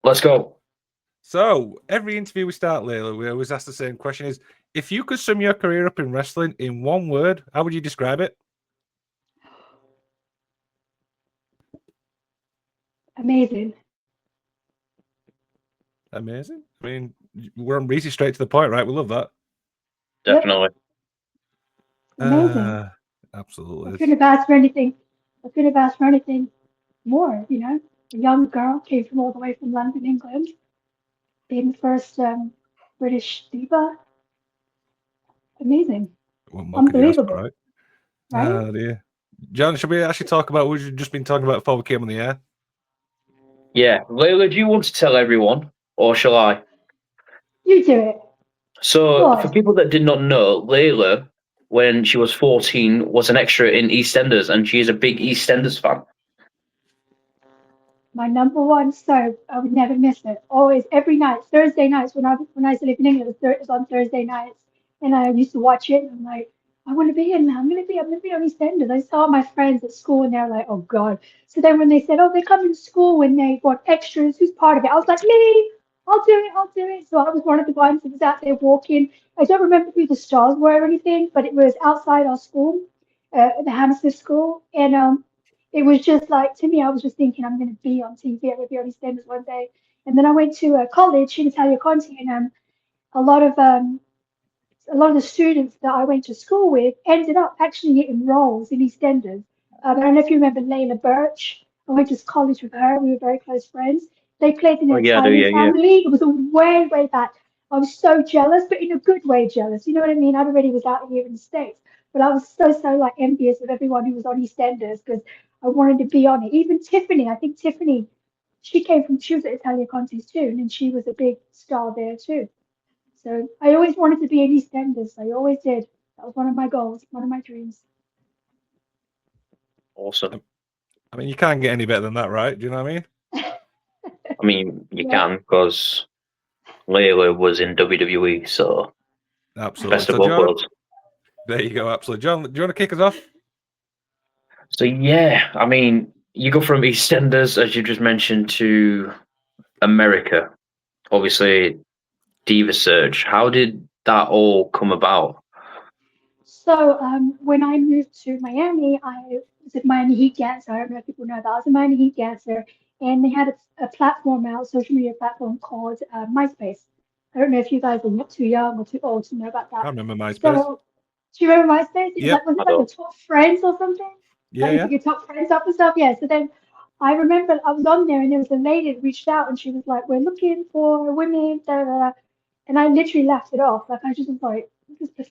Let's go. So, every interview we start, Layla, we always ask the same question: is if you could sum your career up in wrestling in one word, how would you describe it? Amazing. Amazing. I mean, we're easy straight to the point, right? We love that. Definitely. Amazing. Absolutely. I couldn't have asked for anything. I couldn't have asked for anything more, you know. A young girl came from all the way from London, England, being the first British diva. Amazing. What more could you ask for, Unbelievable. right? Right? Oh, dear. John, should we actually talk about what we've just been talking about before we came on the air? Yeah. Layla, do you want to tell everyone, or shall I? You do it. Go So, for on. people that did not know, Layla, when she was 14, was an extra in EastEnders, and she is a big EastEnders fan. My number one soap. I would never miss it. Always, every night, Thursday nights when I used to live in England, it was on Thursday nights, and I used to watch it. And I'm like, I want to be in there. I'm gonna be on EastEnders. I saw my friends at school, and they're like, oh God. So then when they said, oh, they come in school when they want extras, who's part of it? I was like, me. I'll do it. I'll do it. So I was one of the ones that was out there walking. I don't remember who the stars were or anything, but it was outside our school, the Hammersmith School, and it was just like to me, I was just thinking I'm going to be on TV. I'm going to be on EastEnders one day. And then I went to a college in Italia Conti, and a lot of um, a lot of the students that I went to school with ended up actually getting roles in EastEnders. I don't know if you remember Layla Birch. I went to college with her. We were very close friends. They played in Oh, an yeah, I do. Italian Yeah, yeah. family. It was a way, way back. I was so jealous, but in a good way jealous. You know what I mean? I already was out here in the States, but I was so like envious of everyone who was on EastEnders because I wanted to be on it. Even Tiffany, I think Tiffany, she was at Italia Conti's too, and she was a big star there too. So I always wanted to be an EastEnders. I always did. That was one of my goals, one of my dreams. Awesome. I mean, you can't get any better than that, right? Do you know what I mean? I mean, you Yeah, can, because Layla was in WWE, so Absolutely. best of So, both John, worlds. there you go. Absolutely. John, do you want to kick us off? So, yeah, I mean, you go from EastEnders, as you just mentioned, to America. Obviously, Diva Surge. How did that all come about? so when I moved to Miami, I was at Miami Heat Dancer. I don't know if people know that. I was a Miami Heat Dancer, and they had a platform out, social media platform called MySpace. I don't know if you guys are not too young or too old to know about I that. remember MySpace. So, do you remember MySpace? It was Yep. like, was I it like the don't. top friends or something? Yeah, Like you yeah. put your top friends up and stuff? Yeah. So then I remember I was on there and there was a lady that reached out and she was like, we're looking for women, da da da. And I literally laughed it off. Like I just was like,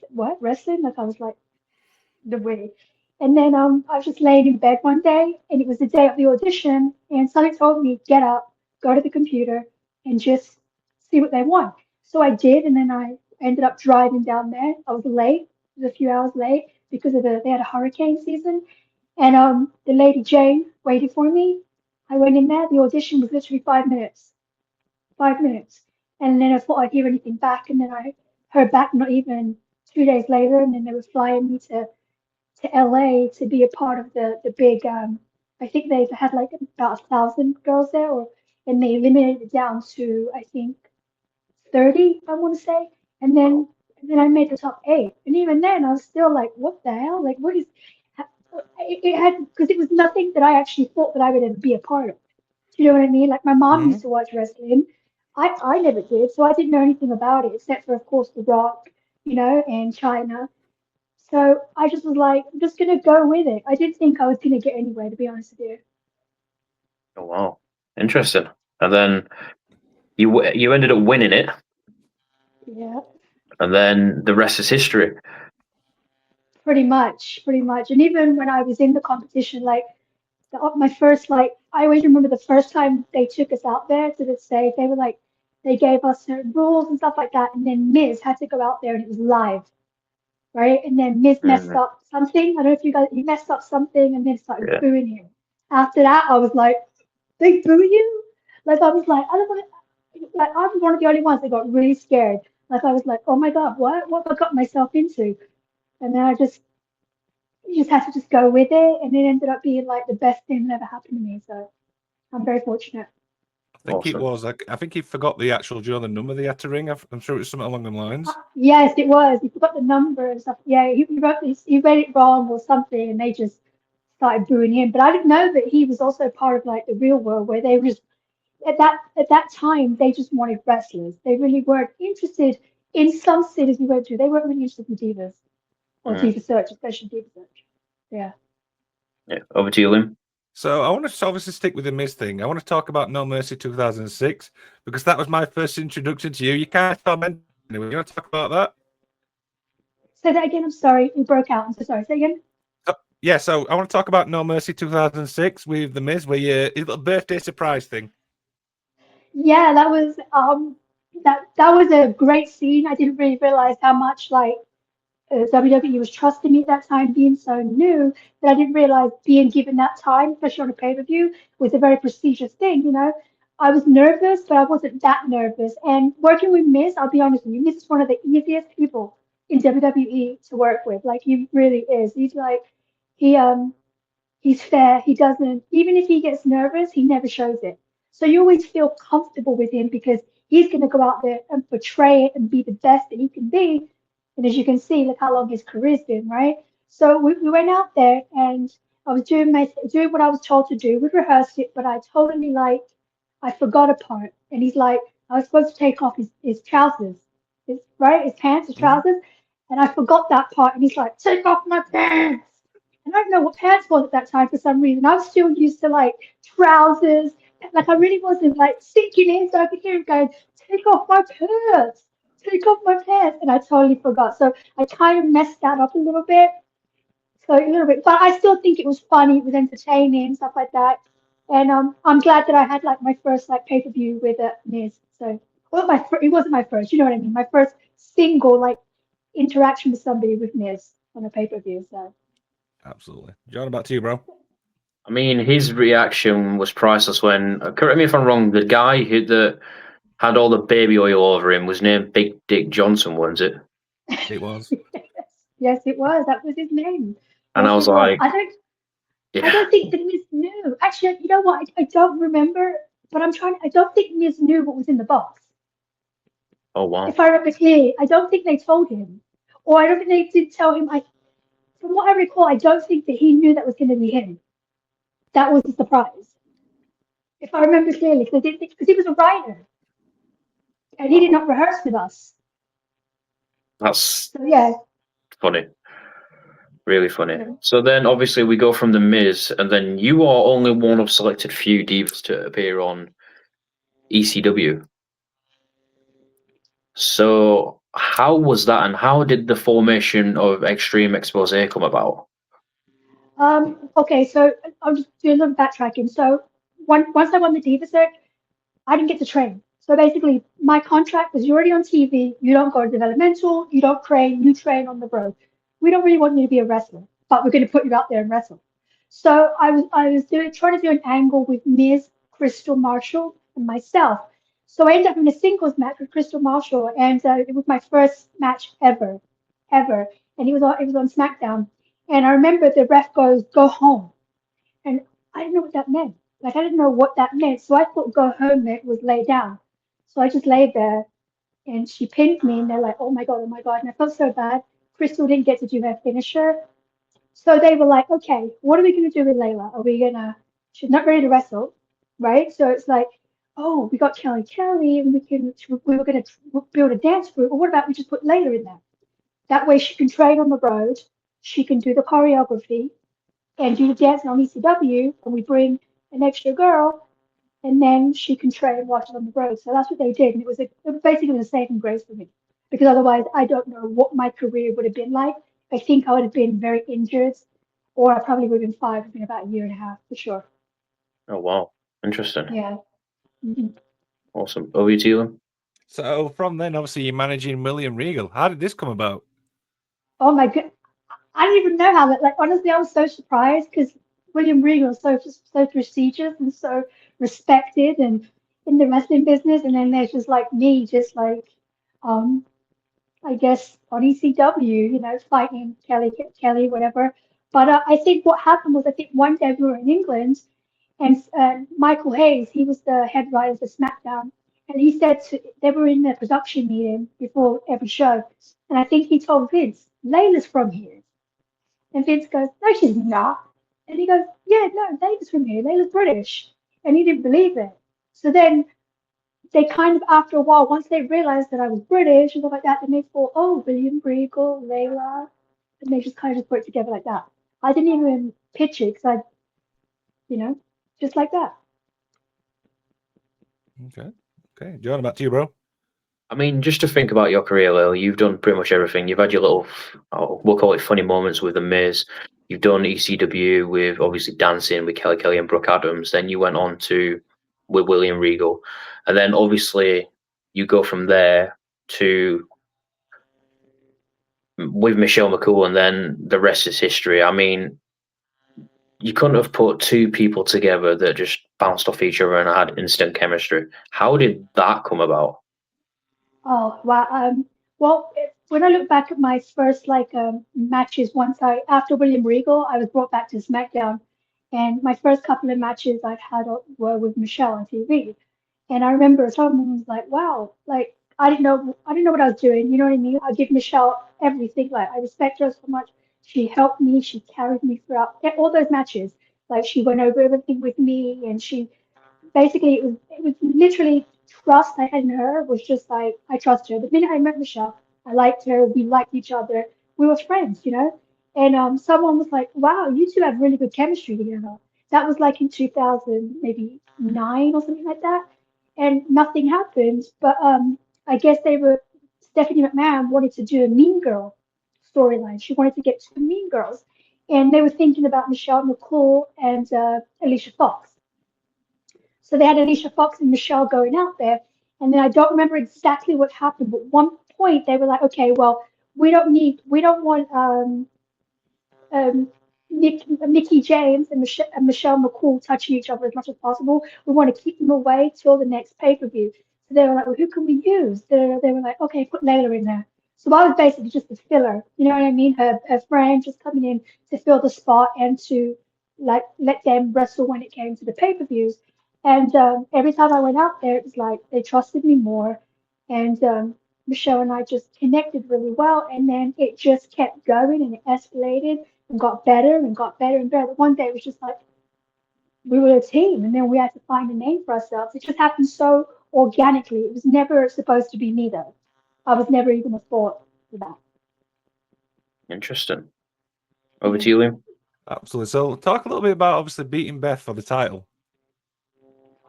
what, wrestling? Like I was like, the way. And then I was just laying in bed one day, and it was the day of the audition, and something told me, get up, go to the computer, and just see what they want. So I did, and then I ended up driving down there. I was late, it was a few hours late because they had a hurricane season, and the lady Jane waited for me. I went in there. The audition was literally 5 minutes, 5 minutes, and then I thought I'd hear anything back, and then I heard back not even 2 days later, and then they were flying me to LA to be a part of the big I think they had like about 1,000 girls there or and they limited it down to I think 30 I want to say and then I made the top 8 and even then I was still like what the hell like what is it had because it was nothing that I actually thought that I would be a part of. Do you know what I mean? Like my mom Mm-hmm. used to watch wrestling. I never did, so I didn't know anything about it except for of course The Rock, you know, and China. So I just was like, I'm just gonna go with it. I didn't think I was gonna get anywhere, to be honest with you. Oh, wow. Interesting. And then you ended up winning it, Yeah, and then the rest is history. pretty much, pretty much. And even when I was in the competition, like my first, like I always remember the first time they took us out there to the stage. They were like, they gave us certain rules and stuff like that, and then Miz had to go out there and it was live, right? And then Miz messed Mm, up something. I don't know if you guys, he messed up something, and then started yeah. booing him. After that, I was like, they boo you? Like I was like, I don't want to. Like I was one of the only ones that got really scared. Like I was like, oh my god, what have I got myself into? And then I just you just had to just go with it, and it ended up being like the best thing that ever happened to me. So I'm very fortunate. I think it Awesome. was. I think he forgot the actual the number they had to ring. I'm sure it was something along the lines. Yes, it was. He forgot the number and stuff. Yeah, he wrote this. He read it wrong or something, and they just started booing him. But I didn't know that he was also part of like the real world, where they were just at that time they just wanted wrestlers. They really weren't interested in some cities we went to. They weren't really interested in divas or diva search, especially diva search. Yeah. Yeah. Over to you, Lim. So I want to obviously stick with the Miz thing. I want to talk about No Mercy 2006 because that was my first introduction to you. You can't comment anyway. You want to talk about that? Say that again. I'm sorry, you broke out. I'm so sorry. Say again. Yeah, so I want to talk about No Mercy 2006 with the Miz, where his little birthday surprise thing. Yeah, that was that was a great scene. I didn't really realize how much like WWE was trusting me at that time, being so new that I didn't realize being given that time, especially on a pay-per-view, was a very prestigious thing. You know, I was nervous, but I wasn't that nervous. And working with Miz, I'll be honest with you, Miz is one of the easiest people in WWE to work with. Like he really is. He's like he's fair. He doesn't, even if he gets nervous, he never shows it. So you always feel comfortable with him because he's going to go out there and portray it and be the best that he can be. And as you can see, look how long his career's been, right? So we went out there and I was doing what I was told to do. We rehearsed it, but I totally I forgot a part. And he's like, I was supposed to take off his trousers, his pants, his trousers. And I forgot that part. And he's like, take off my pants. And I don't know what pants was at that time for some reason. I was still used to like trousers. Like I really wasn't like sinking in, so I could hear him going, "Take off my pants, take off my pants," and I totally forgot. So I kind of messed that up a little bit. So a little bit, but I still think it was funny. It was entertaining and stuff like that. And I'm glad that I had like my first like pay-per-view with Miz. So well, it wasn't my first. You know what I mean? My first single like interaction with somebody with Miz on a pay-per-view. So. Absolutely. John, back to you, bro. I mean, his reaction was priceless when, correct me if I'm wrong, the guy that had all the baby oil over him was named Big Dick Johnson, wasn't it? It was. Yes, it was. That was his name. And Yes, I was it was. like, I yeah. don't think that Miz knew. Actually, you know what? I don't remember, but I don't think Miz knew what was in the box. Oh, wow. If I remember clearly, I don't think they told him. Or I don't think they did tell him. From what I recall, I don't think that he knew that was going to be him. That was the surprise. If I remember clearly, because he was a writer. And he did not rehearse with us. That's So, yeah. funny. Really funny. Yeah. So then, obviously, we go from the Miz, and then you are only one of selected few divas to appear on ECW. So how was that, and how did the formation of Extreme Exposé come about? Okay, so I'll just do a little backtracking. So once I won the Diva cert, I didn't get to train. So basically, my contract was you're already on TV, you don't go to developmental, you don't train, you train on the road. We don't really want you to be a wrestler, but we're going to put you out there and wrestle. So I was trying to do an angle with Miz, Crystal Marshall, and myself. So I ended up in a singles match with Crystal Marshall, and it was my first match ever, and it was on SmackDown. And I remember the ref goes, "Go home," and I didn't know what that meant. Like I didn't know what that meant, so I thought "go home" meant was lay down. So I just lay there, and she pinned me, and they're like, "Oh my god!" And I felt so bad. Crystal didn't get to do her finisher, so they were like, "Okay, what are we gonna do with Layla? Are we gonna? She's not ready to wrestle, right? So it's like, oh, we got Kelly, and we were gonna build a dance group. Or what about we just put Layla in there? That way she can train on the road, she can do the choreography, and do the dancing on ECW, and we bring an extra girl, and then she can train while she's on the road." So that's what they did, and it was basically a saving grace for me, because otherwise I don't know what my career would have been like. I think I would have been very injured, or I probably would have been fired within about a year and a half for sure. Oh, wow. Interesting. Yeah. Mhm. Awesome. Over to you. So from then, obviously, you're managing William Regal. How did this come about? Oh my god, I don't even know how that. Like honestly, I was so surprised because William Regal is so prestigious and so respected and in the wrestling business, and then there's just like me, just like um, I guess on ECW, fighting Kelly, whatever. But I think what happened was I think one day we were in England, And Michael Hayes, he was the head writer for SmackDown, and he said they were in the production meeting before every show, and I think he told Vince, Layla's from here. And Vince goes, no, she's not. And he goes, yeah, no, Layla's from here. Layla's British. And he didn't believe it. So then they kind of, after a while, once they realized that I was British and stuff like that, then they thought, oh, William Regal, Layla. And they just kind of just put it together like that. I didn't even pitch it because just like that. Okay. John, back to you, bro. I mean, just to think about your career, Lil, you've done pretty much everything. You've had your little, we'll call it funny moments with The Miz. You've done ECW with obviously dancing with Kelly and Brooke Adams. Then you went on with William Regal. And then obviously you go from there to with Michelle McCool, and then the rest is history. I mean, you couldn't have put two people together that just bounced off each other and had instant chemistry. How did that come about? Oh, wow. Well, when I look back at my first matches, after William Regal, I was brought back to SmackDown, and my first couple of matches I've had were with Michelle on TV. And I remember someone was like, "Wow, like I didn't know what I was doing." You know what I mean? I give Michelle everything. Like I respect her so much. She helped me. She carried me throughout all those matches. Like she went over everything with me, and she basically it was literally trust I had in her was just like I trust her. The minute I met Michelle, I liked her. We liked each other. We were friends, you know. And someone was like, "Wow, you two have really good chemistry together." That was like in 2000, maybe 9 or something like that, and nothing happened. But I guess Stephanie McMahon wanted to do a Mean Girl storyline. She wanted to get two Mean Girls, and they were thinking about Michelle McCool and Alicia Fox. So they had Alicia Fox and Michelle going out there. And then I don't remember exactly what happened, but one point they were like, okay, well, we don't want Mickey James and Michelle McCool touching each other as much as possible. We want to keep them away till the next pay-per-view. So they were like, well, who can we use? They were like, okay, put Layla in there. So I was basically just a filler, you know what I mean? Her friend just coming in to fill the spot and to like let them wrestle when it came to the pay-per-views. And every time I went out there, it was like they trusted me more. And Michelle and I just connected really well. And then it just kept going and it escalated and got better and got better and better. But one day it was just like we were a team, and then we had to find a name for ourselves. It just happened so organically. It was never supposed to be me, though. I was never even a thought for that. Interesting. Over to you, Liam. Absolutely. So, talk a little bit about obviously beating Beth for the title.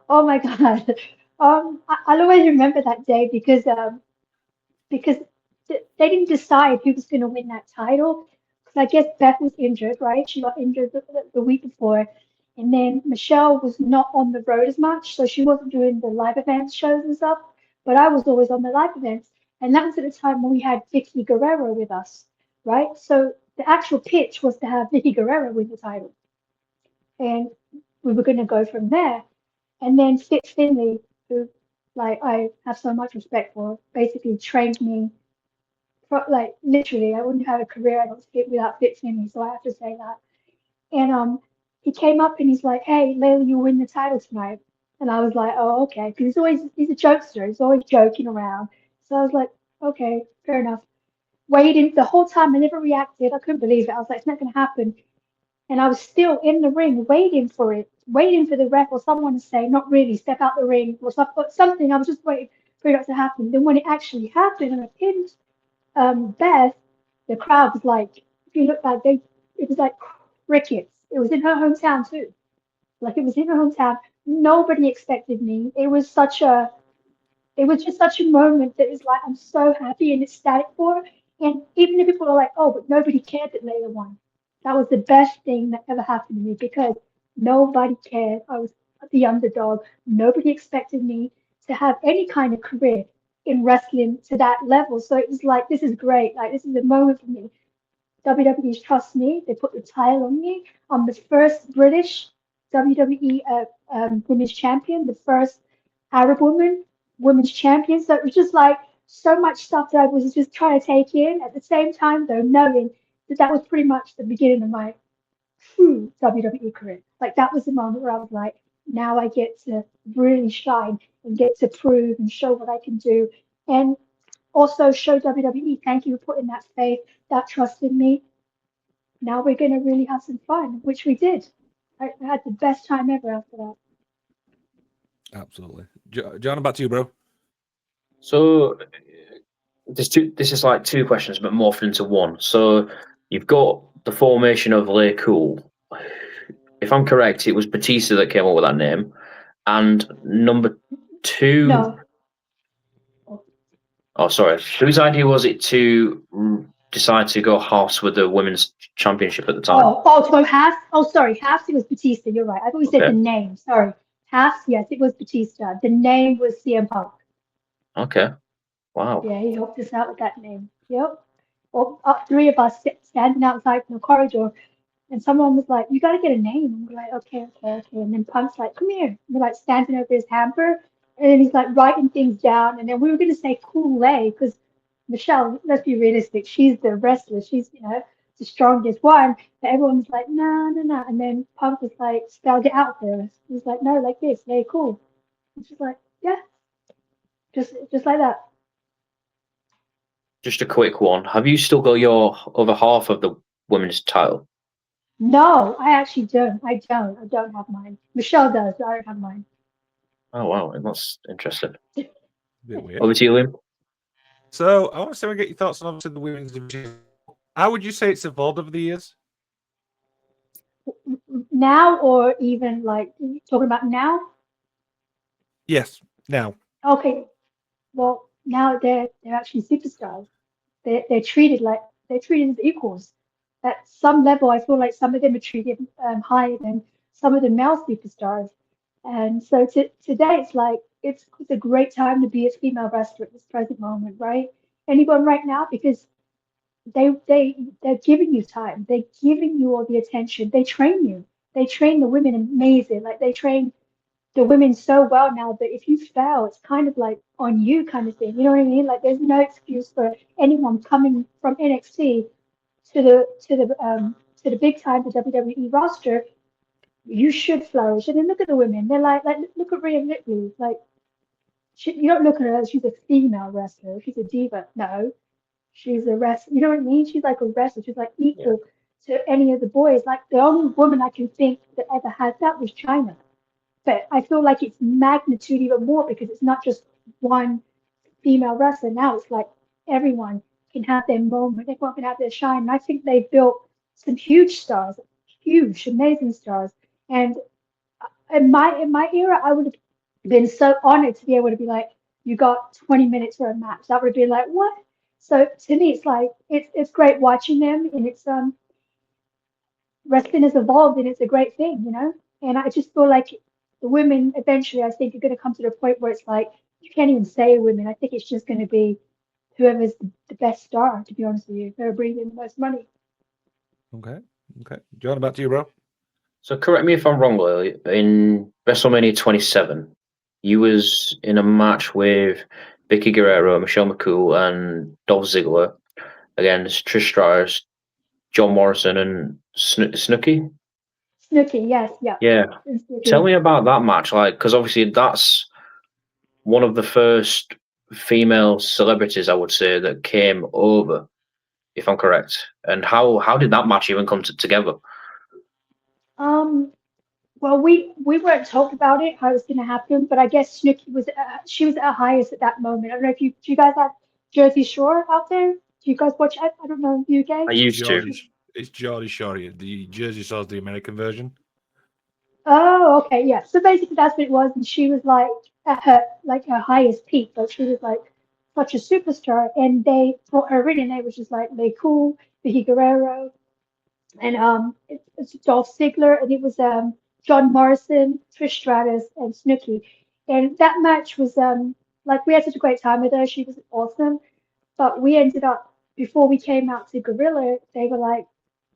Oh my God. I'll always remember that day because they didn't decide who was going to win that title. Because I guess Beth was injured, right? She got injured the week before. And then Michelle was not on the road as much, so she wasn't doing the live events shows and stuff. But I was always on the live events. And that was at the time when we had Vicky Guerrero with us, right? So the actual pitch was to have Vicky Guerrero win the title. And we were going to go from there. And then Fit Finley, who I have so much respect for, basically trained me. Literally, I wouldn't have a career without Fit Finley, so I have to say that. And he came up and he's like, "Hey, Layla, you win the title tonight." And I was like, "Oh, okay," because he's a jokester. He's always joking around. So I was like, "Okay, fair enough." Waiting the whole time, I never reacted. I couldn't believe it. I was like, "It's not going to happen." And I was still in the ring waiting for it, waiting for the ref or someone to say, "Not really, step out the ring," or something. I was just waiting for it to happen. Then when it actually happened and I pinned Beth, the crowd was like, if you look back, it was like crickets. It was in her hometown too. Like it was in her hometown. Nobody expected me. It was just such a moment that is like I'm so happy and ecstatic for her. And even if people are like, "Oh, but nobody cared that Layla won," that was the best thing that ever happened to me because nobody cared. I was the underdog. Nobody expected me to have any kind of career in wrestling to that level. So it was like, this is great. Like, this is a moment for me. WWE trusts me. They put the title on me. I'm the first British WWE women's champion, the first Arab woman women's champion. So it was just like so much stuff that I was just trying to take in at the same time, though, knowing that was pretty much the beginning of my true WWE career. Like that was the moment where I was like, now I get to really shine and get to prove and show what I can do. And also show WWE, thank you for putting that faith, that trust in me. Now we're going to really have some fun, which we did. I had the best time ever after that. Absolutely. John, back to you, bro. So this is like two questions, but morphed into one. So you've got the formation of LayCool. If I'm correct, it was Batista that came up with that name. And number two. No. Oh, sorry. Whose idea was it to decide to go halves with the women's championship at the time? So half. Oh, sorry, half. It was Batista. You're right. I thought we said the name. Sorry, half. Yes, it was Batista. The name was CM Punk. Okay. Wow. Yeah, he helped us out with that name. Yep. Well, three of us standing outside in the corridor, and someone was like, "You got to get a name." And we're like, "Okay." And then Punk's like, "Come here." And we're like standing over his hamper, and then he's like writing things down. And then we were gonna say Cool Lay because Michelle, let's be realistic, she's the wrestler. She's the strongest one. But everyone was like, "No." And then Punk was like, spelled it out for us. He was like, "No, like this, LayCool." And she's like, "Yeah, just like that." Just a quick one. Have you still got your other half of the women's title? No, I actually don't. I don't have mine. Michelle does, but I don't have mine. Oh, wow. That's interesting. A bit weird. Over to you, Liam. So I want to get your thoughts on obviously the women's division. How would you say it's evolved over the years? Now or even like talking about now? Yes, now. Okay, well now they're actually superstars. They're treated as equals. At some level, I feel like some of them are treated higher than some of the male superstars. And so today, it's like it's a great time to be a female wrestler at this present moment, right? Anyone right now because they're giving you time. They're giving you all the attention. They train you. They train the women amazing. Like they train the women so well now that if you fail, it's kind of like on you kind of thing. You know what I mean? Like there's no excuse for anyone coming from NXT to the big time, the WWE roster. You should flourish. And then look at the women. They're like look at Rhea Ripley. Like you don't look at her as she's a female wrestler. She's a diva. No, she's a wrestler. You know what I mean? She's like a wrestler. She's like equal to any of the boys. Like the only woman I can think that ever had that was China. But I feel like it's magnitude even more because it's not just one female wrestler. Now it's like everyone can have their moment. Everyone can have their shine. And I think they've built some huge stars, huge, amazing stars. And in my era, I would have been so honored to be able to be like, you got 20 minutes for a match. That would have been like, what? So to me, it's like it's great watching them, and it's wrestling has evolved, and it's a great thing, you know. And I just feel like the women eventually, I think, are going to come to the point where it's like you can't even say women. I think it's just going to be whoever's the best star. To be honest with you, they're bringing the most money. Okay. John, back to you, bro. So correct me if I'm wrong, Lily. In WrestleMania 27, you was in a match with Vicky Guerrero, Michelle McCool, and Dolph Ziggler against Trish Stratus, John Morrison, and Snooki. Snooki, yes, yeah. Yeah. Snooki. Tell me about that match, like, because obviously that's one of the first female celebrities, I would say, that came over, if I'm correct. And how did that match even come together? Well, we weren't told about it how it was going to happen, but I guess Snooki was she was at her highest at that moment. I don't know if do you guys have Jersey Shore out there? Do you guys watch? I don't know, UK. I used to. It's Geordie Shore. The Jersey Shore's the American version. Oh, okay, yeah. So basically, that's what it was, and she was like at her highest peak. Like she was like such a superstar, and they brought her in, and they was just like LayCool, Vicky Guerrero, and it's Dolph Ziggler, and it was John Morrison, Trish Stratus, and Snooki, and that match was like we had such a great time with her. She was awesome, but we ended up before we came out to Gorilla, they were like,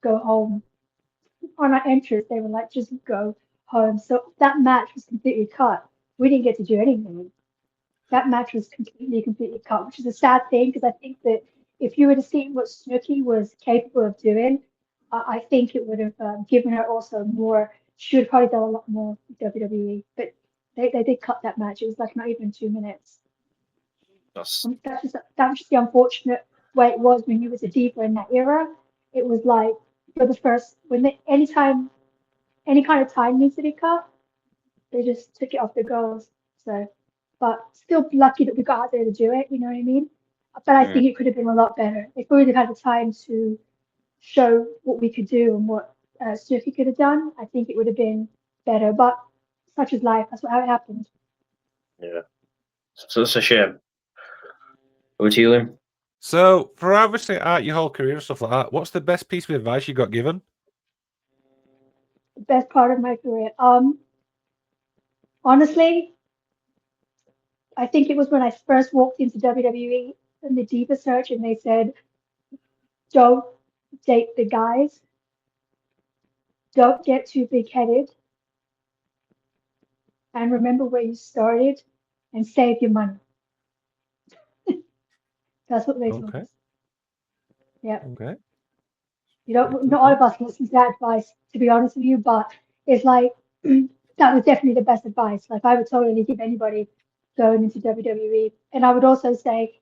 go home. On our entrance, they were like, just go home. So that match was completely cut. We didn't get to do anything. That match was completely cut, which is a sad thing because I think that if you would have seen what Snooki was capable of doing, I think it would have given her also more she would probably done a lot more with WWE. But they did cut that match. It was like not even 2 minutes. That's That was just the unfortunate way it was when you was a diva in that era. It was like for the first any kind of time needs to be cut, they just took it off the girls. So, but still lucky that we got out there to do it. You know what I mean? But I think it could have been a lot better if we would have had the time to show what we could do and what Snooki could have done. I think it would have been better. But such is life. That's how it happened. yeah. So that's a shame. Over to you, Liam. So, for obviously your whole career and stuff like that, what's the best piece of advice you got given? The best part of my career. Honestly, I think it was when I first walked into WWE and the Diva search, and they said, "Don't date the guys. Don't get too big-headed, and remember where you started, and save your money." That's what they told us. Yeah. Okay. Not all of us listen to that advice, to be honest with you, but it's like that was definitely the best advice. Like I would totally give anybody going into WWE, and I would also say,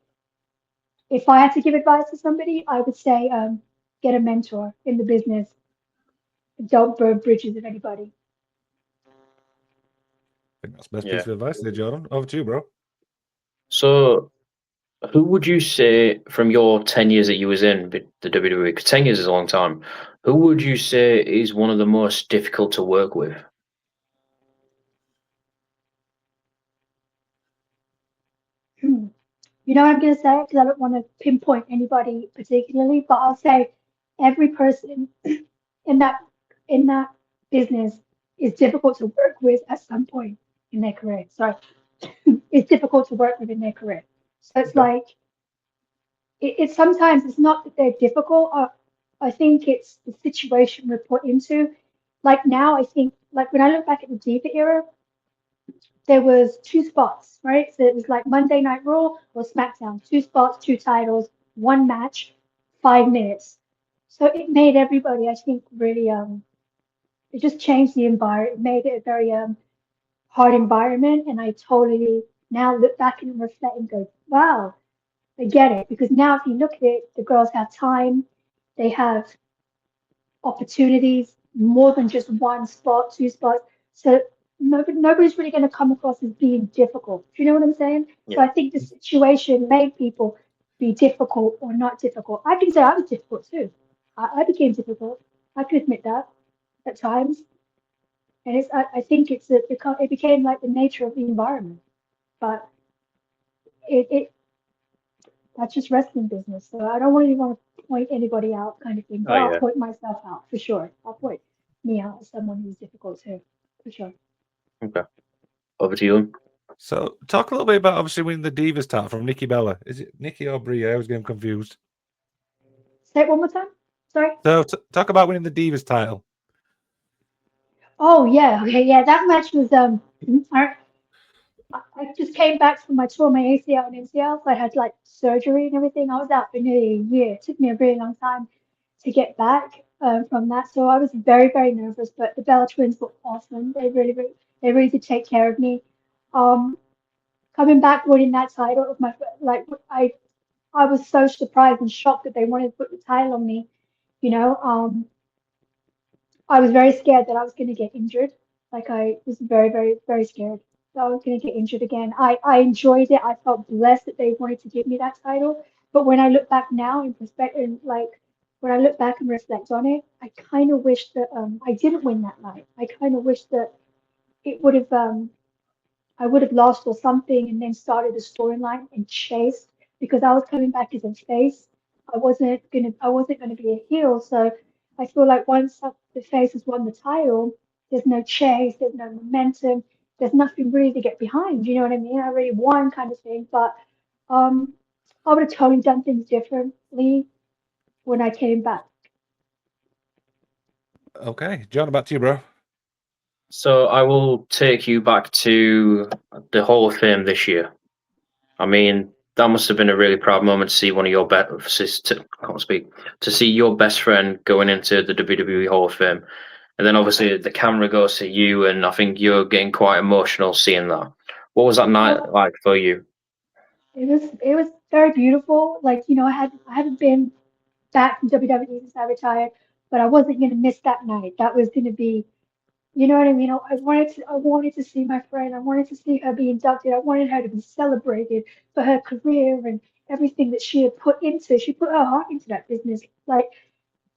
if I had to give advice to somebody, I would say, get a mentor in the business. Don't burn bridges with anybody. I think that's the best piece of advice there, Jordan. Over to you, bro. So, who would you say from your 10 years that you was in the WWE, because 10 years is a long time, who would you say is one of the most difficult to work with? You know what I'm going to say? Because I don't want to pinpoint anybody particularly, but I'll say every person in that business is difficult to work with at some point in their career. Sorry, it's difficult to work with in their career. So it's like it's sometimes it's not that they're difficult. I think it's the situation we're put into. Like now, I think like when I look back at the Diva era, there was 2 spots, right? So it was like Monday Night Raw or SmackDown, 2 spots, 2 titles, 1 match, 5 minutes. So it made everybody, I think, really it just changed the environment. It made it a very hard environment, and I totally now look back and reflect and go, wow, I get it. Because now if you look at it, the girls have time, they have opportunities, more than just 1 spot, 2 spots. So nobody's really going to come across as being difficult. Do you know what I'm saying? Yeah. So I think the situation made people be difficult or not difficult. I can say I was difficult too. I became difficult. I can admit that at times. And I think it became like the nature of the environment. But it that's just wrestling business. So I don't really want to point anybody out kind of thing. But I'll point myself out for sure. I'll point me out as someone who's difficult too, for sure. Okay. Over to you. So, talk a little bit about obviously winning the Divas title from NikkiBella. Is it Nikki or Brie? I was getting confused. Say it one more time. Sorry. So, talk about winning the Divas title. Oh yeah, okay, yeah. That match was I just came back from my tour, my ACL and MCL. So I had like surgery and everything. I was out for nearly a year. It took me a really long time to get back from that. So I was very, very nervous. But the Bella twins were awesome. They really did take care of me. Coming back winning that title of my like I was so surprised and shocked that they wanted to put the title on me. You know, I was very scared that I was going to get injured. Like I was very, very, very scared that I was going to get injured again. I enjoyed it. I felt blessed that they wanted to give me that title. But when I look back now in perspective, like when I look back and reflect on it, I kind of wish that I didn't win that night. I kind of wish that it would have I would have lost or something and then started a storyline and chased because I was coming back as a face. I wasn't gonna be a heel. So I feel like once the face has won the title, there's no chase, there's no momentum, there's nothing really to get behind. You know what I mean? I already won kind of thing. But I would have totally done things differently when I came back. Okay, John, back to you, bro. So I will take you back to the Hall of Fame this year. I mean, that must have been a really proud moment to see one of your to see your best friend going into the WWE Hall of Fame. And then obviously the camera goes to you, and I think you're getting quite emotional seeing that. What was that night like for you? It was very beautiful. Like, I haven't been back from WWE since I retired, but I wasn't gonna miss that night. That was gonna be, you know what I mean? I wanted to see my friend. I wanted to see her be inducted. I wanted her to be celebrated for her career and everything that she had put into. She put her heart into that business. Like,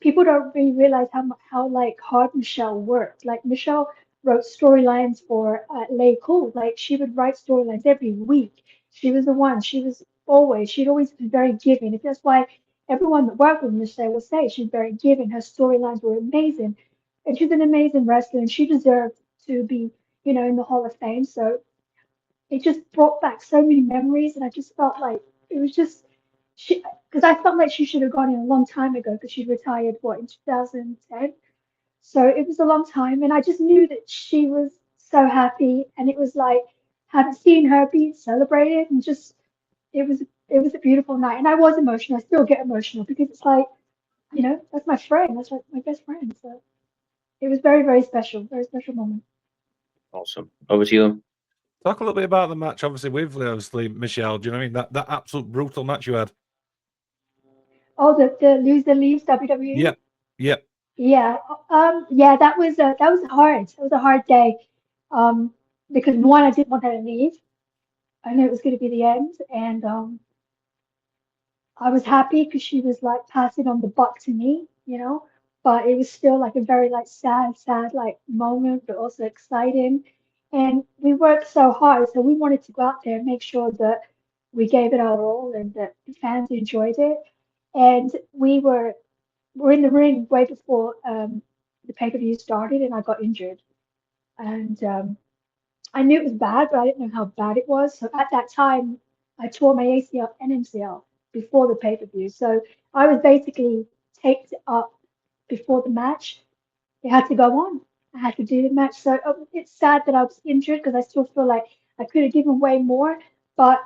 people don't really realize how like hard Michelle worked. Like, Michelle wrote storylines for LayCool. Like, she would write storylines every week. She was the one. She'd always been very giving. If that's why everyone that worked with Michelle will say she's very giving. Her storylines were amazing, and she's an amazing wrestler, and she deserved to be, in the Hall of Fame. So it just brought back so many memories, and I just felt like it was just she, because I felt like she should have gone in a long time ago because she retired in 2010. So it was a long time, and I just knew that she was so happy, and it was like having seen her being celebrated, and just it was a beautiful night, and I was emotional. I still get emotional because it's like, that's my friend, that's like my best friend. So it was very special moment. Awesome. Over to you. Talk a little bit about the match, obviously, with obviously Michelle. Do you know what I mean? That absolute brutal match you had. Oh, the loser leaves WWE. Yep. Yep. Yeah, yeah, that was hard. It was a hard day, because one, I didn't want her to leave. I knew it was going to be the end, and I was happy because she was like passing on the buck to me. But it was still like a very like sad like moment, but also exciting. And we worked so hard, so we wanted to go out there and make sure that we gave it our all and that the fans enjoyed it. And we're in the ring way before the pay-per-view started, and I got injured. And I knew it was bad, but I didn't know how bad it was. So at that time, I tore my ACL and MCL before the pay-per-view. So I was basically taped up before the match. It had to go on. I had to do the match. So it's sad that I was injured because I still feel like I could have given way more, but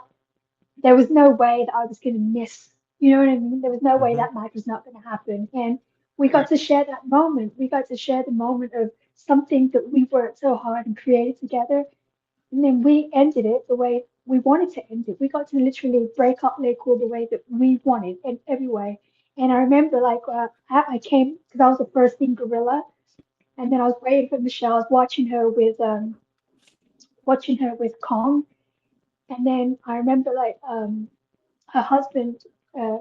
there was no way that I was going to miss. You know what I mean? There was no way that match was not going to happen. And we got to share that moment. We got to share the moment of something that we worked so hard and created together. And then we ended it the way we wanted to end it. We got to literally break up LayCool the way that we wanted in every way. And I remember like I came because I was the first in Gorilla, and then I was waiting for Michelle. I was watching her with Kong, and then I remember like her husband, uh,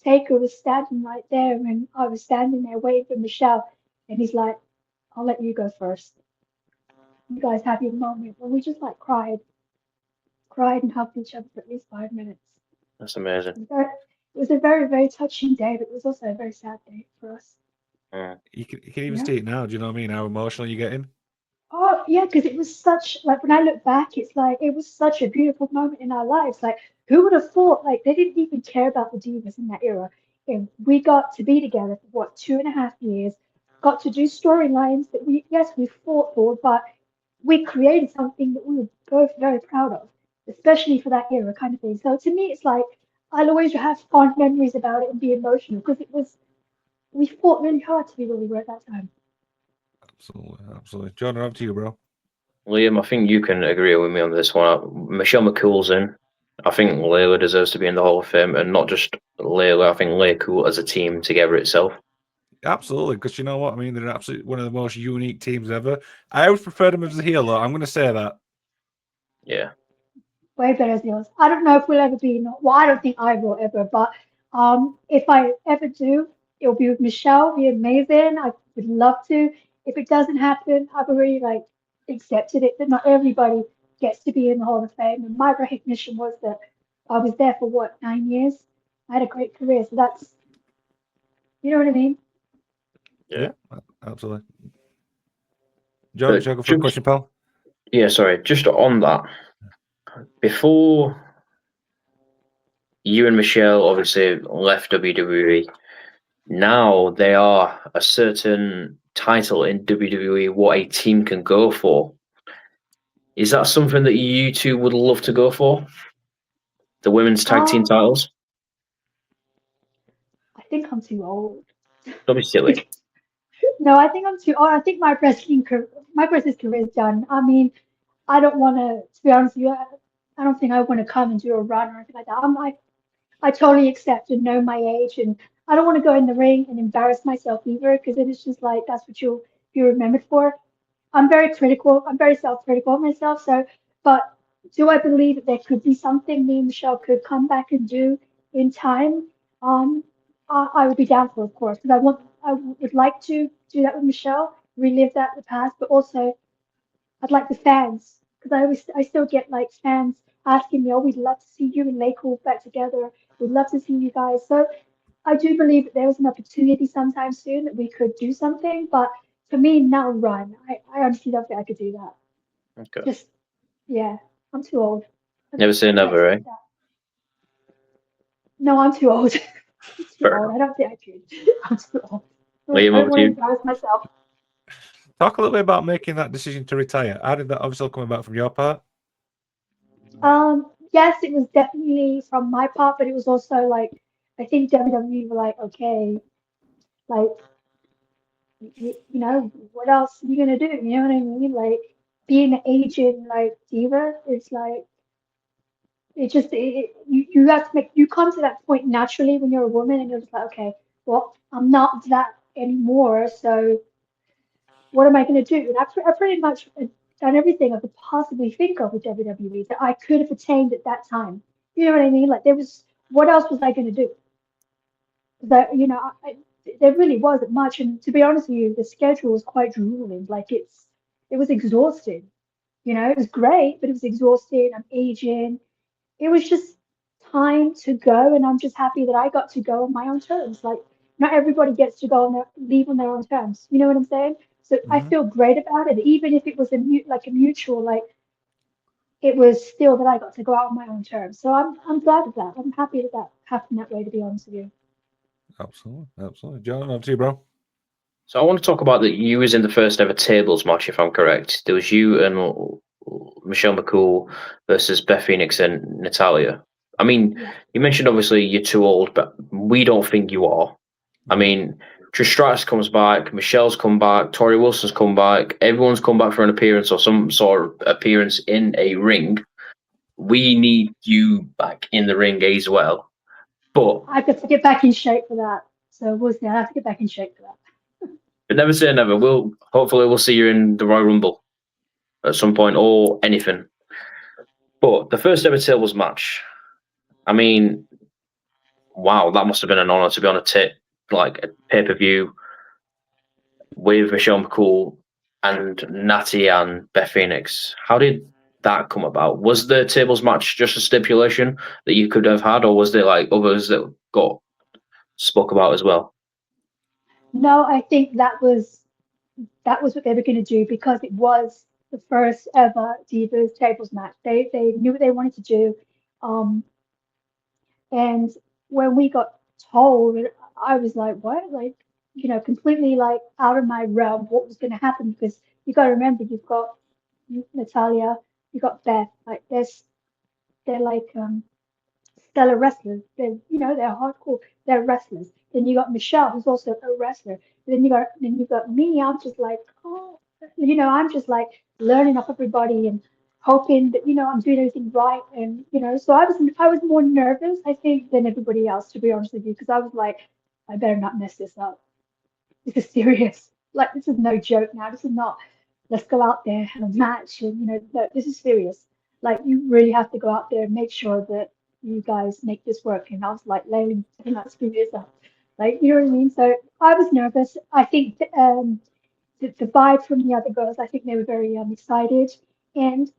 Taker, was standing right there, and I was standing there waiting for Michelle, and he's like, "I'll let you go first. You guys have your moment." And we just like cried and hugged each other for at least 5 minutes. That's amazing. It was a very, very touching day, but it was also a very sad day for us. You can even Yeah. see it now. Do you know what I mean? How emotional you're getting? Oh, yeah, because it was such, like, when I look back, it's like, it was such a beautiful moment in our lives. Like, who would have thought, like, they didn't even care about the Divas in that era. And we got to be together for, 2.5 years, got to do storylines that yes, we fought for, but we created something that we were both very proud of, especially for that era kind of thing. So to me, it's like, I'll always have fond memories about it and be emotional because we fought really hard to be where we were at that time. Absolutely, absolutely. John, up to you, bro. Liam, I think you can agree with me on this one. Michelle McCool's in. I think Layla deserves to be in the Hall of Fame, and not just Layla. I think LayCool as a team together itself. Absolutely, because you know what I mean. They're absolutely one of the most unique teams ever. I always prefer them as a heel, though. I'm going to say that. Yeah. Way better as yours. I don't know if we'll ever be, well, I don't think I will ever, but if I ever do, it'll be with Michelle. It'll be amazing. I would love to. If it doesn't happen, I've already like accepted it that not everybody gets to be in the Hall of Fame. And my recognition was that I was there for 9 years. I had a great career, so that's, you know what I mean? Yeah, absolutely. John, shall I go for a question, pal? Yeah, sorry. Just on that, before you and Michelle obviously left WWE, now they are a certain title in WWE what a team can go for. Is that something that you two would love to go for? The women's tag team titles? I think I'm too old. Don't be silly. No, I think I'm too. Oh, I think my wrestling career is done. I mean, I don't want to be honest with you, I don't think I want to come and do a run or anything like that. I totally accept and know my age, and I don't want to go in the ring and embarrass myself either, because then it's just like that's what you'll be remembered for. I'm very critical. I'm very self-critical of myself. So, but do I believe that there could be something me and Michelle could come back and do in time? Um, I would be down for, of course, because I would like to do that with Michelle, relive that in the past, but also I'd like the fans, because I still get like fans asking me, oh, we'd love to see you and LayCool back together. We'd love to see you guys. So I do believe that there was an opportunity sometime soon that we could do something, but for me, now run. I honestly don't think I could do that. Okay. Just, yeah, I'm too old. Never say never, right? No, I'm too old. I'm too Fair old. enough. I don't think I could. I'm too old. I Liam, don't over want to to you. embarrass myself. Talk a little bit about making that decision to retire. How did that obviously come about from your part? Yes, it was definitely from my part, but it was also like, I think WWE were like, okay, like, you know, what else are you gonna do? You know what I mean? Like, being an agent, like Diva, it's like, you have to you come to that point naturally when you're a woman, and you're just like, okay, well, I'm not that anymore, so what am I gonna do? And I pretty much done everything I could possibly think of with WWE that I could have attained at that time. You know what I mean? Like, what else was I gonna do? That, there really wasn't much, and to be honest with you, the schedule was quite grueling. Like, it was exhausting. It was great, but it was exhausting. I'm aging. It was just time to go, and I'm just happy that I got to go on my own terms. Like, not everybody gets to go on leave on their own terms. You know what I'm saying? So I feel great about it, even if it was a mutual, like, it was still that I got to go out on my own terms. So I'm glad of that. I'm happy that that happened that way, to be honest with you. Absolutely, absolutely. John, over to you, bro. So I want to talk about that you was in the first ever tables match, if I'm correct. There was you and Michelle McCool versus Beth Phoenix and Natalia. I mean, Yeah. you mentioned obviously you're too old, but we don't think you are. I mean, Trish Stratus comes back, Michelle's come back, Tori Wilson's come back, everyone's come back for an appearance or some sort of appearance in a ring. We need you back in the ring as well. But I've got to get back in shape for that. So we'll see. I have to get back in shape for that. never say never. Hopefully we'll see you in the Royal Rumble at some point or anything. But the first ever tables match, I mean, wow, that must have been an honor to be on like a pay-per-view with Michelle McCool and Natty and Beth Phoenix. How did that come about? Was the tables match just a stipulation that you could have had, or was there like others that got spoke about as well? No, I think that was what they were going to do, because it was the first ever Divas tables match. They knew what they wanted to do, um, and when we got told, I was like, what? Like, completely like out of my realm. What was going to happen? Because you got to remember, you've got Natalia, you got Beth. Like, they're like stellar wrestlers. They're hardcore. They're wrestlers. Then you got Michelle, who's also a wrestler. Then you got me. I'm just like, oh, I'm just like learning off everybody and hoping that I'm doing everything right. And so I was more nervous, I think, than everybody else, to be honest with you, because I was like, I better not mess this up. This is serious. Like, this is no joke now. This is not, let's go out there, have a match, and no, this is serious. Like, you really have to go out there and make sure that you guys make this work. And I was like, Layla, do not screw this up. Like, you know what I mean? So I was nervous. I think the vibe from the other girls, I think they were very excited. And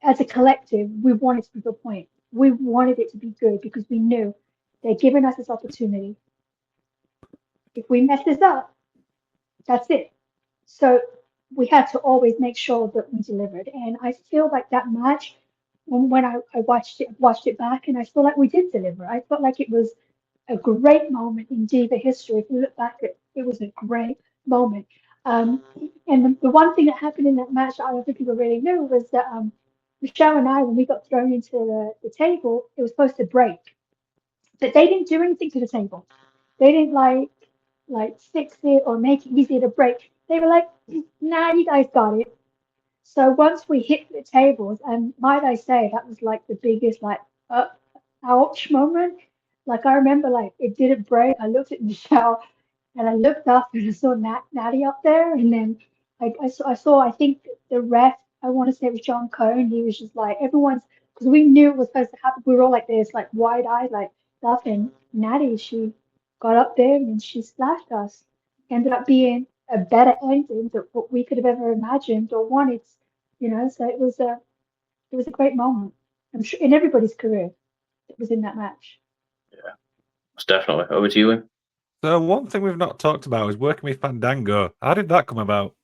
as a collective, we wanted to prove a point. We wanted it to be good, because we knew they're giving us this opportunity. If we mess this up, that's it. So we had to always make sure that we delivered. And I feel like that match, when I watched it back, and I feel like we did deliver. I felt like it was a great moment in Diva history. If you look back, it was a great moment. And the one thing that happened in that match that I don't think people really knew was that Michelle and I, when we got thrown into the table, it was supposed to break. But they didn't do anything to the table. They didn't, like, like fix it or make it easier to break. They were like, nah, you guys got it. So once we hit the tables, and might I say that was like the biggest like uh, ouch moment. Like I remember like it didn't break. I looked at Michelle and I looked up and I saw Natty up there, and then I saw I think the ref. I want to say it was John Cone. He was just like everyone's because we knew it was supposed to happen. We were all like this, like wide eyed, like stuff. And Natty, she got up there and she splashed us. Ended up being a better ending than what we could have ever imagined or wanted. So it was a great moment. I'm sure in everybody's career that was in that match. Yeah, most definitely. Over to you, Liam. So one thing we've not talked about is working with Fandango. How did that come about?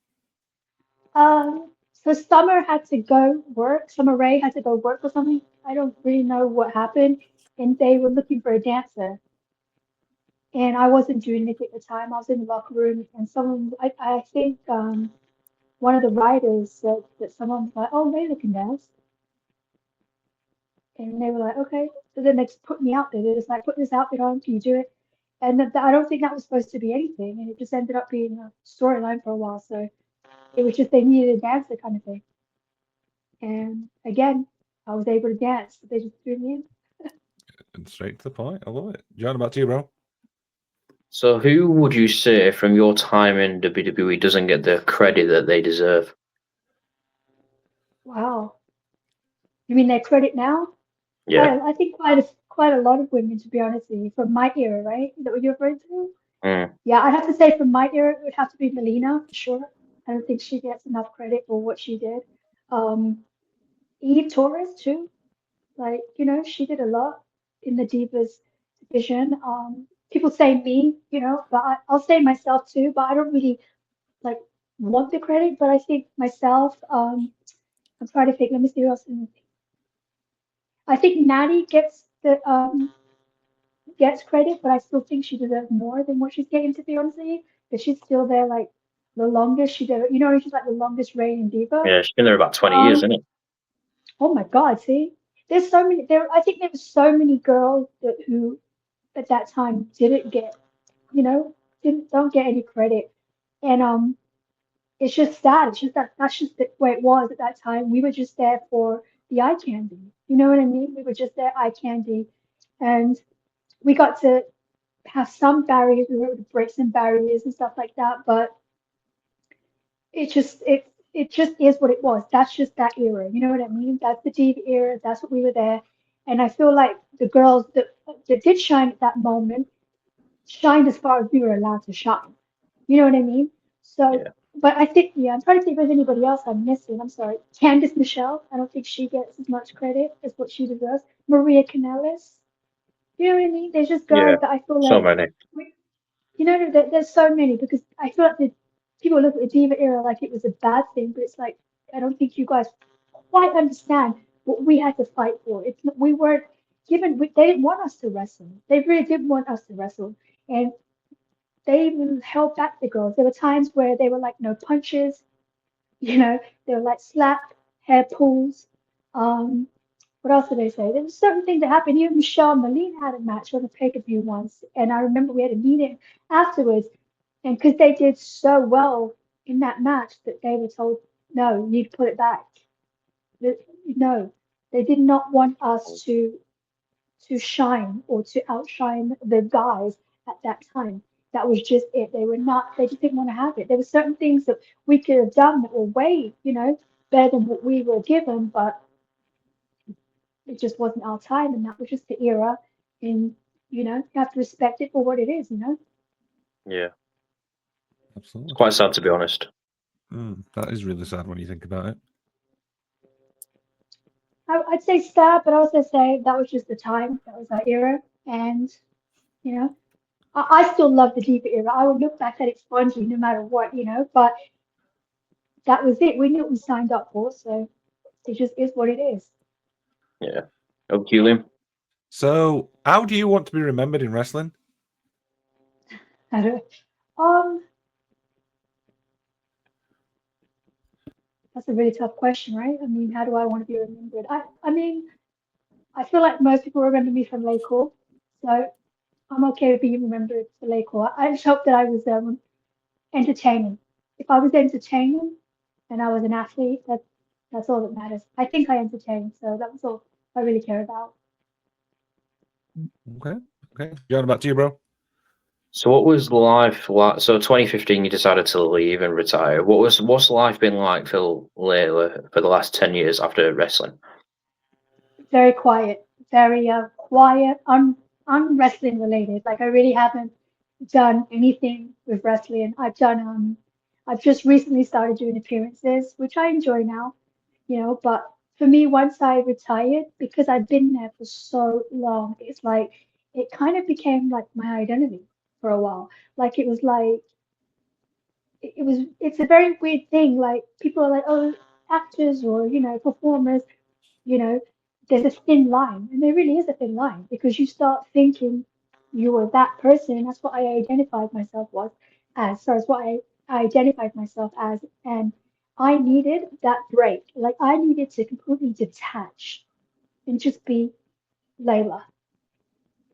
So Summer had to go work. Summer Rae had to go work or something. I don't really know what happened. And they were looking for a dancer. And I wasn't doing anything at the time. I was in the locker room, and I think one of the writers said that someone was like, "Oh, Layla can dance," and they were like, "Okay." So then they just put me out there. They're just like, "Put this outfit on. Can you do it?" And I don't think that was supposed to be anything, and it just ended up being a storyline for a while. So it was just they needed a dancer kind of thing. And again, I was able to dance. They just threw me in. And straight to the point. I love it. John, about to you, bro. So, who would you say from your time in WWE doesn't get the credit that they deserve? Wow. You mean their credit now? Yeah. I think quite a lot of women, to be honest with you, from my era, right? Is that what you're referring to? Mm. Yeah, I'd have to say from my era, it would have to be Melina for sure. I don't think she gets enough credit for what she did. Um, Eve Torres too. Like, she did a lot in the Divas division. People say me, but I'll say myself too, but I don't really like want the credit, but I think myself, I'm trying to think, let me see who else. I think Natty gets credit, but I still think she deserves more than what she's getting, to be honest with you, because she's still there like the longest she did. She's like the longest reigning diva. Yeah, she's been there about 20 years, Um, isn't it? oh my God, see, there's so many I think there were so many girls who at that time didn't get, you know, didn't don't get any credit. And it's just sad. It's just that's just the way it was at that time. We were just there for the eye candy. You know what I mean? We were just there eye candy. And we got to have some barriers. We were able to break some barriers and stuff like that. But it just is what it was. That's just that era. You know what I mean? That's the diva era. That's what we were there. And I feel like the girls that did shine at that moment shined as far as we were allowed to shine. You know what I mean? So, Yeah. but I think, yeah, I'm trying to think if there's anybody else I'm missing. I'm sorry. Candice Michelle, I don't think she gets as much credit as what she deserves. Maria Kanellis, you know what I mean? There's just Yeah. girls that I feel So like, many. there's so many because I feel like the people look at the Diva era like it was a bad thing, but it's like, I don't think you guys quite understand what we had to fight for. We weren't they didn't want us to wrestle. They really didn't want us to wrestle. And they even held back the girls. There were times where they were like no punches, you know, they were like slap, hair pulls. Um, what else did they say? There was certain things that happened. Even Michelle and Melina had a match on a pay-per-view once, and I remember we had a meeting afterwards, and because they did so well in that match that they were told, no, you need to put it back. No, they did not want us to shine or to outshine the guys at that time. That was just it. They just didn't want to have it. There were certain things that we could have done that were way, better than what we were given, but it just wasn't our time, and that was just the era. And, you have to respect it for what it is. Yeah. It's Absolutely. quite sad, to be honest. That is really sad when you think about it. I'd say sad, but I also say that was just the time. That was our era. And, I still love the Diva era. I would look back at it fondly no matter what. But that was it. We knew what we signed up for, so it just is what it is. Yeah. Oh, Liam. So, how do you want to be remembered in wrestling? Um, that's a really tough question, right? I mean, how do I want to be remembered? I mean, I feel like most people remember me from LayCool. So I'm okay with being remembered for LayCool. I just hope that I was entertaining. If I was entertaining and I was an athlete, that's all that matters. I think I entertained, so that was all I really care about. Okay. John, back to you, bro. So what was life like? So 2015, you decided to leave and retire. What's life been like for Layla for the last 10 years after wrestling? Very quiet, very quiet, wrestling related. Like I really haven't done anything with wrestling. I've just recently started doing appearances, which I enjoy now, but for me, once I retired, because I've been there for so long, it's like it kind of became like my identity for a while. Like it was like it's a very weird thing. Like people are like, oh, actors or performers, you know, there's a thin line, and there really is a thin line because you start thinking you were that person, and that's what I identified myself was as. So it's what I identified myself as, and I needed that break. Like I needed to completely detach and just be Layla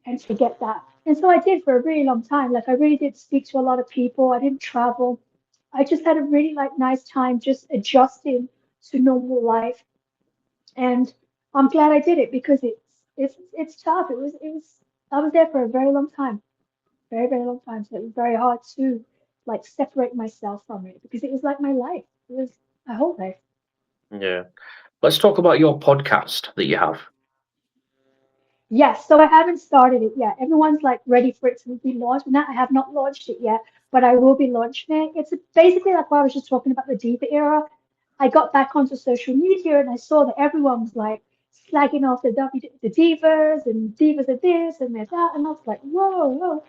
and forget that. And so I did for a really long time. Like I really did speak to a lot of people. I didn't travel. I just had a really nice time just adjusting to normal life. And I'm glad I did it because it's tough. It was I was there for a very long time, very very long time. So it was very hard to like separate myself from it because it was like my life. It was my whole life. Yeah. Let's talk about your podcast that you have. Yes, so I haven't started it yet. Everyone's like ready for it to be launched. Now I have not launched it yet, but I will be launching it. It's basically like what I was just talking about the Diva era. I got back onto social media and I saw that everyone was like slagging off the Divas and Divas are this and they're that, and I was like, whoa,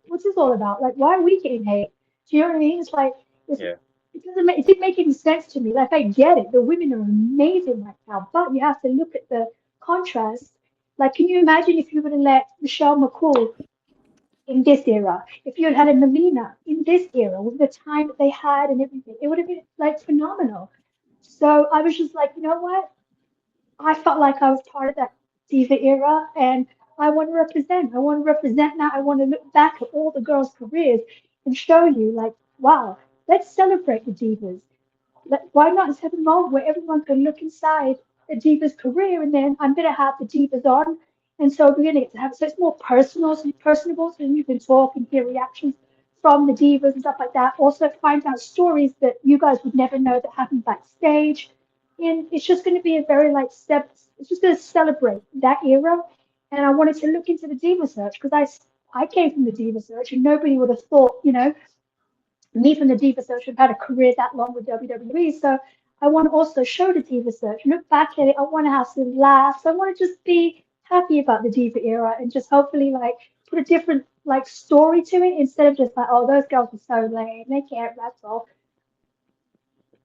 what's this all about? Like, why are we getting hate? Do you know what I mean? It's like Yeah. it didn't make any sense to me. Like, I get it, the women are amazing right now, but you have to look at the contrast. Like, can you imagine if you would have let Michelle McCool in this era, if you had had a Melina in this era with the time that they had and everything, it would have been like phenomenal. So I was just like, you know what? I felt like I was part of that Diva era, and I want to represent. I want to represent now. I want to look back at all the girls' careers and show you, like, wow, let's celebrate the Divas. Why not have a moment where everyone can look inside a Diva's career, and then I'm going to have the Divas on, and so we're going to get to have so it's more personable, so you can talk and hear reactions from the Divas and stuff like that. Also, find out stories that you guys would never know that happened backstage, and it's just going to be a very like step. It's just going to celebrate that era, and I wanted to look into the Diva search because I came from the Diva search, and nobody would have thought, me from the Diva Search have had a career that long with WWE. So I want to also show the Diva Search, look back at it. I want to have some laughs. I want to just be happy about the Diva era and just hopefully like put a different like story to it instead of just like, oh, those girls are so lame. They can't wrestle.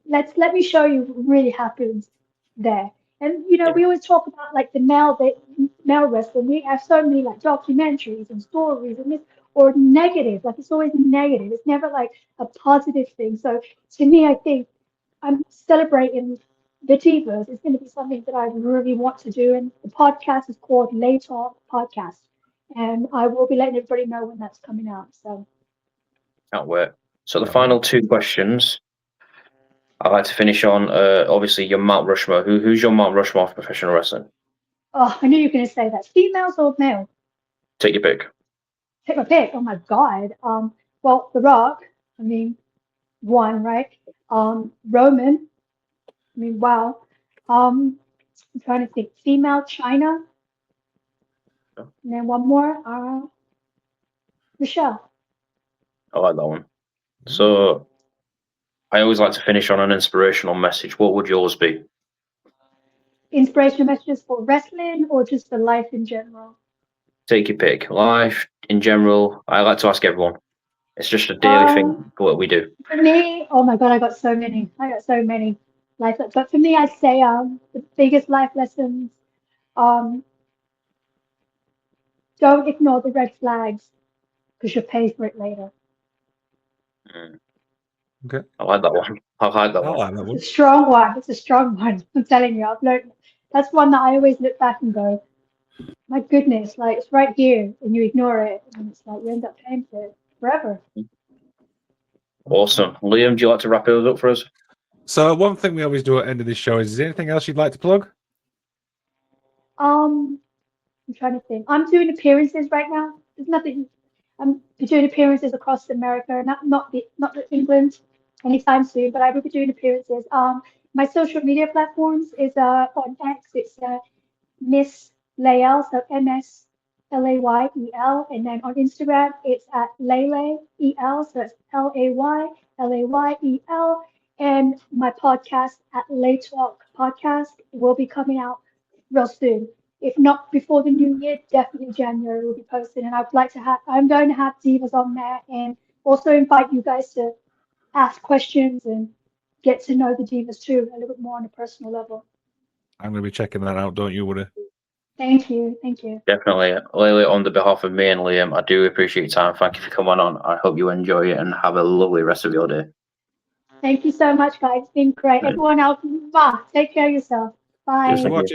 Let me show you what really happens there. And Yeah. we always talk about like the male wrestling. We have so many like documentaries and stories and this or negative. Like it's always negative. It's never like a positive thing. So to me, I think I'm celebrating the Divas. It's going to be something that I really want to do. And the podcast is called LayCool Podcast, and I will be letting everybody know when that's coming out. So Can't wait. So the final two questions I'd like to finish on. Obviously, your Mount Rushmore. Who's your Mount Rushmore for professional wrestling? oh, I knew you were going to say that. Females or male? Take your pick. Take my pick. Oh my God. Well, The Rock. I mean, one, right? Roman. I mean, wow. I'm trying to think. Female China. Yeah. And then one more. Michelle. I like that one. So I always like to finish on an inspirational message. What would yours be? Inspirational messages for wrestling or just for life in general? Take your pick. Life in general. I like to ask everyone. It's just a daily Um, thing. What we do. for me, oh my God, I got so many. I got so many life. But for me, I'd say the biggest life lessons. Um, don't ignore the red flags because you'll pay for it later. Mm. Okay. I like that one. I like that I one. like that It's one. a strong one. It's a strong one. I'm telling you, I've learned. That's one that I always look back and go, my goodness, like it's right here and you ignore it and it's like you end up paying for it forever. Awesome. Liam, do you like to wrap it up for us? So one thing we always do at the end of this show is there anything else you'd like to plug? I'm trying to think. I'm doing appearances right now. There's nothing. I'm doing appearances across America, not England anytime soon, but I will be doing appearances. My social media platforms is on X. It's Miss Layel, so MSLAYEL, and then on Instagram it's at LayLayEL, so it's LayLayEL, and my podcast at LayTalk Podcast will be coming out real soon. If not before the new year, definitely January will be posted. And I'm going to have Divas on there and also invite you guys to ask questions and get to know the Divas too, a little bit more on a personal level. I'm going to be checking that out, don't you worry. Thank you. Thank you. Definitely. Layla, on the behalf of me and Liam, I do appreciate your time. Thank you for coming on. I hope you enjoy it and have a lovely rest of your day. Thank you so much, guys. It's been great. Right. Everyone else, take care of yourself. Bye. Just Thank you. watch it.